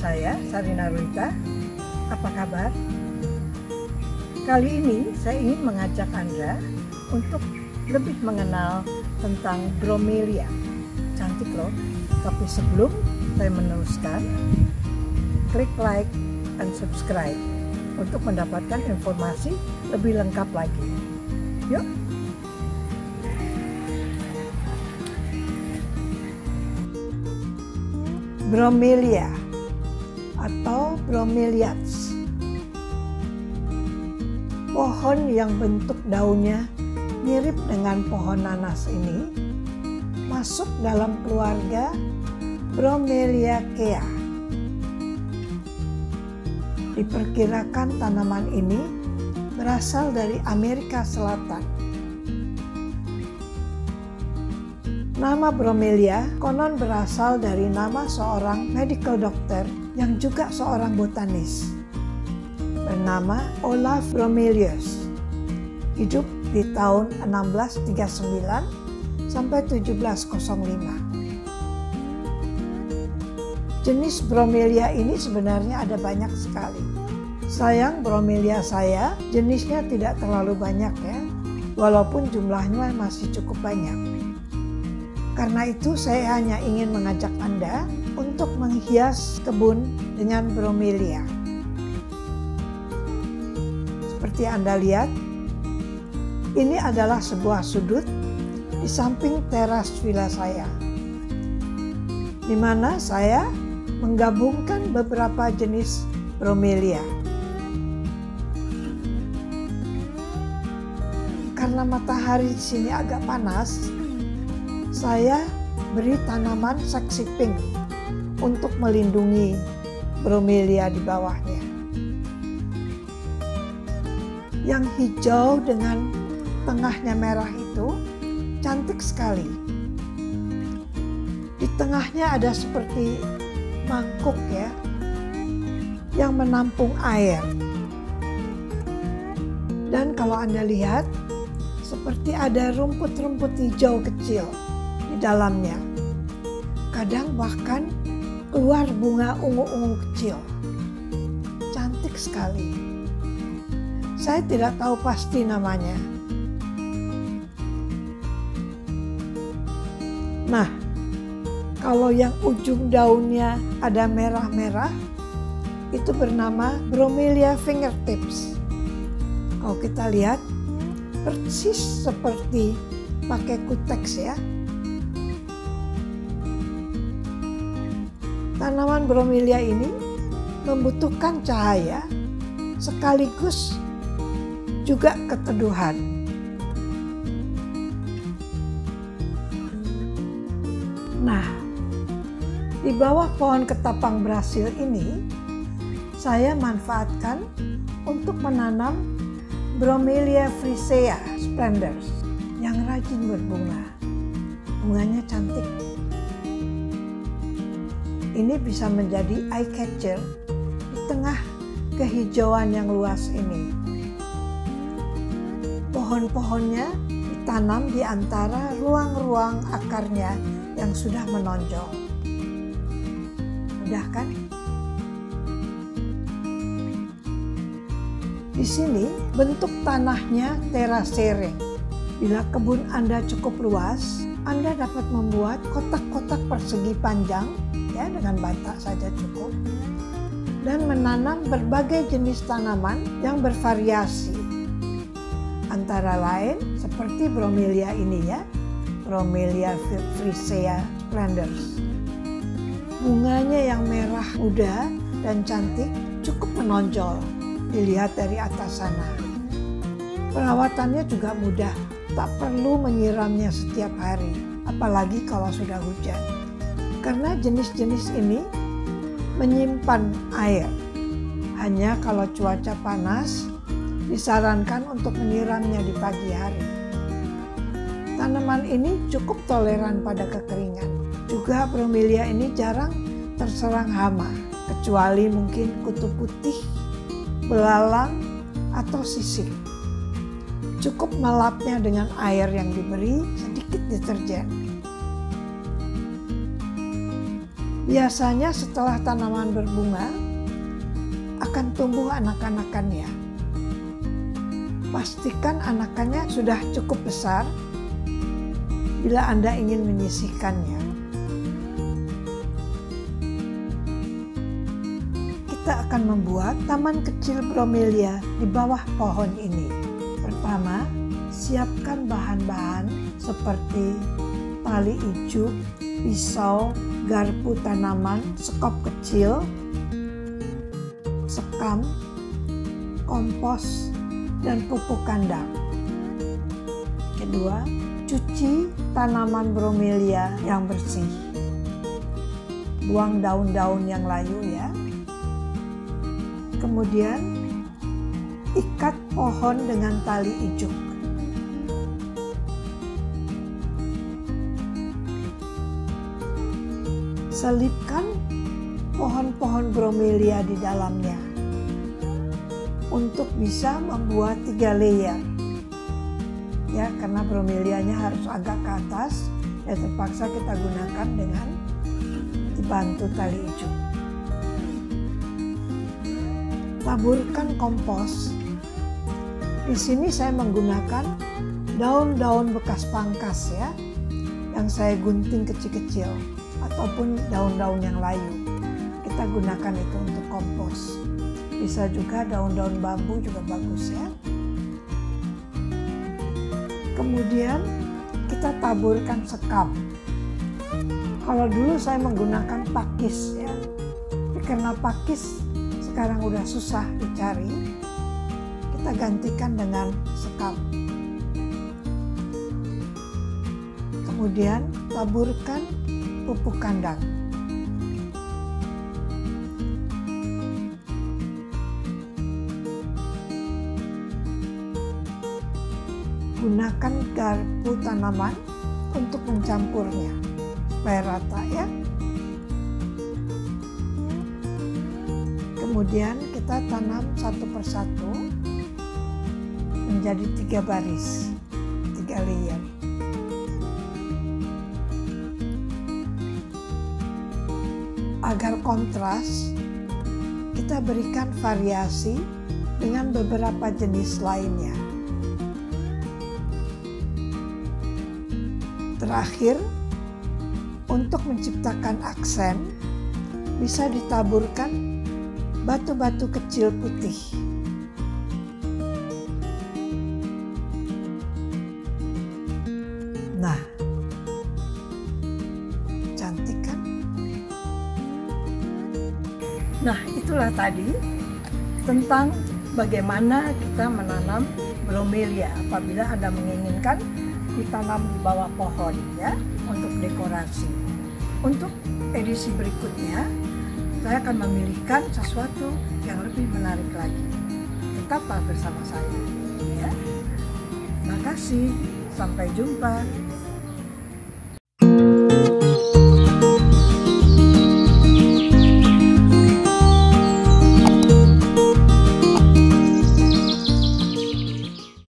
saya, Sarina Rulita. Apa kabar? Kali ini saya ingin mengajak Anda untuk lebih mengenal tentang bromelia. Cantik loh. Tapi sebelum saya meneruskan, klik like dan subscribe untuk mendapatkan informasi lebih lengkap lagi. Yuk! Bromelia atau bromeliads, pohon yang bentuk daunnya mirip dengan pohon nanas ini masuk dalam keluarga Bromeliaceae. Diperkirakan tanaman ini berasal dari Amerika Selatan. Nama bromelia konon berasal dari nama seorang medical doctor yang juga seorang botanis bernama Olaf Bromelius. Hidup di tahun 1639 sampai 1705. Jenis bromelia ini sebenarnya ada banyak sekali. Sayang bromelia saya jenisnya tidak terlalu banyak ya, walaupun jumlahnya masih cukup banyak. Karena itu saya hanya ingin mengajak Anda untuk menghias kebun dengan bromelia. Seperti Anda lihat, ini adalah sebuah sudut di samping teras villa saya, di mana saya menggabungkan beberapa jenis bromelia. Karena matahari di sini agak panas, saya beri tanaman seksi pink untuk melindungi bromelia di bawahnya. Yang hijau dengan tengahnya merah itu cantik sekali. Di tengahnya ada seperti mangkuk ya, yang menampung air. Dan kalau Anda lihat, seperti ada rumput-rumput hijau kecil di dalamnya. Kadang bahkan keluar bunga ungu-ungu kecil. Cantik sekali. Saya tidak tahu pasti namanya. Nah, kalau yang ujung daunnya ada merah-merah, itu bernama Bromelia fingertips. Kalau kita lihat, persis seperti pakai kuteks ya. Tanaman bromelia ini membutuhkan cahaya sekaligus juga keteduhan. Nah, di bawah pohon ketapang Brasil ini saya manfaatkan untuk menanam Bromelia fricea splendens yang rajin berbunga. Bunganya cantik. Ini bisa menjadi eye catcher di tengah kehijauan yang luas ini. Pohon-pohonnya ditanam di antara ruang-ruang akarnya yang sudah menonjol. Mudah kan? Di sini bentuk tanahnya terasering. Bila kebun Anda cukup luas, Anda dapat membuat kotak-kotak persegi panjang ya, dengan bata saja cukup, dan menanam berbagai jenis tanaman yang bervariasi. Antara lain seperti bromelia ini ya, Bromelia fricea splendens. Bunganya yang merah muda dan cantik cukup menonjol dilihat dari atas sana. Perawatannya juga mudah, tak perlu menyiramnya setiap hari, apalagi kalau sudah hujan. Karena jenis-jenis ini menyimpan air. Hanya kalau cuaca panas, disarankan untuk menyiramnya di pagi hari. Tanaman ini cukup toleran pada kekeringan. Juga bromelia ini jarang terserang hama, kecuali mungkin kutu putih, belalang, atau sisik. Cukup melapnya dengan air yang diberi sedikit deterjen. Biasanya setelah tanaman berbunga akan tumbuh anak-anakannya. Pastikan anakannya sudah cukup besar bila Anda ingin menyisihkannya. Kita akan membuat taman kecil bromelia di bawah pohon ini. Pertama, siapkan bahan-bahan seperti tali ijuk, pisau, garpu tanaman, sekop kecil, sekam, kompos, dan pupuk kandang. Kedua, cuci tanaman bromelia yang bersih. Buang daun-daun yang layu ya. Kemudian, ikat pohon dengan tali ijuk. Selipkan pohon-pohon bromelia di dalamnya untuk bisa membuat 3 layer. Ya, karena bromelianya harus agak ke atas, ya terpaksa kita gunakan dengan dibantu tali ijuk. Taburkan kompos. Di sini saya menggunakan daun-daun bekas pangkas ya, yang saya gunting kecil-kecil, ataupun daun-daun yang layu. Kita gunakan itu untuk kompos. Bisa juga daun-daun bambu juga bagus ya. Kemudian kita taburkan sekam. Kalau dulu saya menggunakan pakis ya, tapi karena pakis sekarang udah susah dicari, kita gantikan dengan sekam. Kemudian taburkan pupuk kandang. Gunakan garpu tanaman untuk mencampurnya supaya rata ya. Kemudian kita tanam satu persatu menjadi 3 baris, 3 layer. Agar kontras, kita berikan variasi dengan beberapa jenis lainnya. Terakhir, untuk menciptakan aksen, bisa ditaburkan batu-batu kecil putih. Nah, cantik kan? Nah, itulah tadi tentang bagaimana kita menanam bromelia apabila Anda menginginkan ditanam di bawah pohon ya, untuk dekorasi. Untuk edisi berikutnya, saya akan memilihkan sesuatu yang lebih menarik lagi. Tetaplah bersama saya ya. Terima kasih, sampai jumpa.